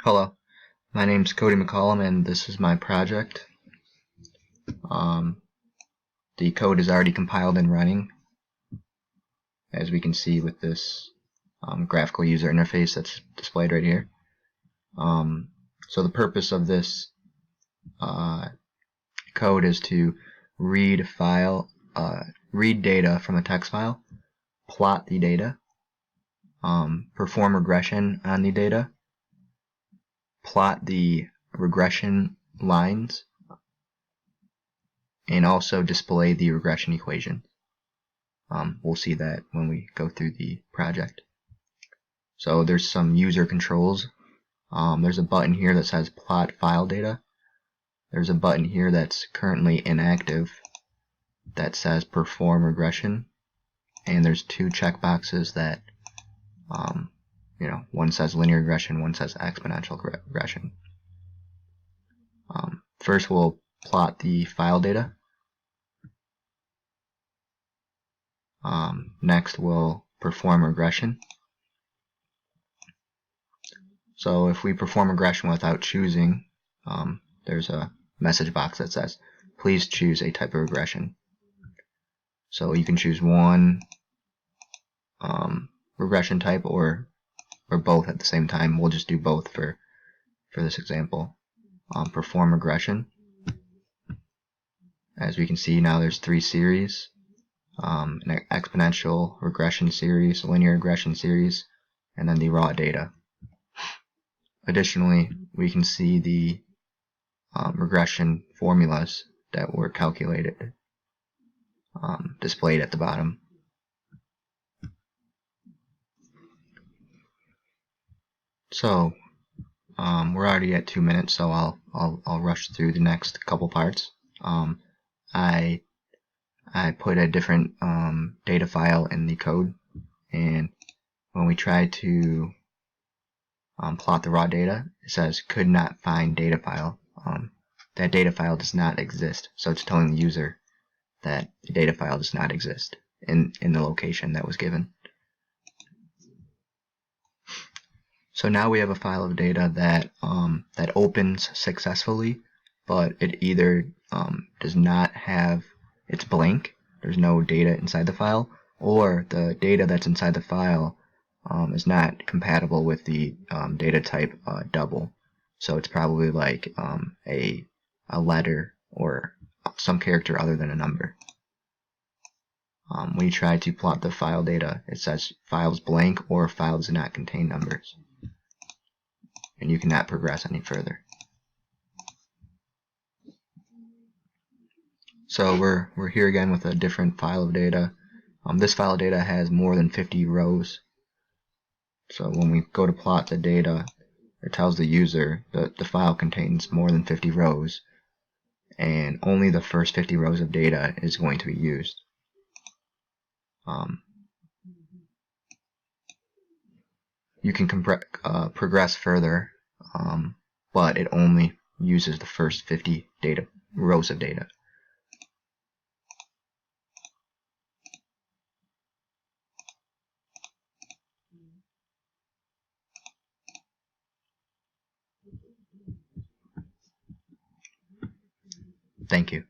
Hello, my name's Cody McCollum and this is my project. The code is already compiled and running, as we can see with this graphical user interface that's displayed right here. So the purpose of this code is to read data from a text file, plot the data, perform regression on the data, plot the regression lines, and also display the regression equation. We'll see that when we go through the project. So there's some user controls. There's a button here that says plot file data. There's a button here that's currently inactive that says perform regression. And there's two checkboxes that, one says linear regression, one says exponential regression. First we'll plot the file data. Next we'll perform regression. So if we perform regression without choosing, there's a message box that says please choose a type of regression. So you can choose one regression type or both at the same time. We'll just do both for this example. Perform regression. As we can see now, there's three series: an exponential regression series, a linear regression series, and then the raw data. Additionally, we can see the regression formulas that were calculated displayed at the bottom. So we're already at 2 minutes, so I'll rush through the next couple parts. I put a different data file in the code, and when we try to plot the raw data, it says could not find data file. That data file does not exist, so it's telling the user that the data file does not exist in the location that was given. So now we have a file of data that opens successfully, but it either does not have, it's blank, there's no data inside the file, or the data that's inside the file is not compatible with the data type double. So it's probably like a letter or some character other than a number. When you try to plot the file data, it says file is blank or file does not contain numbers, and you cannot progress any further. So we're here again with a different file of data. This file of data has more than 50 rows. So when we go to plot the data, it tells the user that the file contains more than 50 rows, and only the first 50 rows of data is going to be used. You can progress further, but it only uses the first 50 rows of data. Thank you.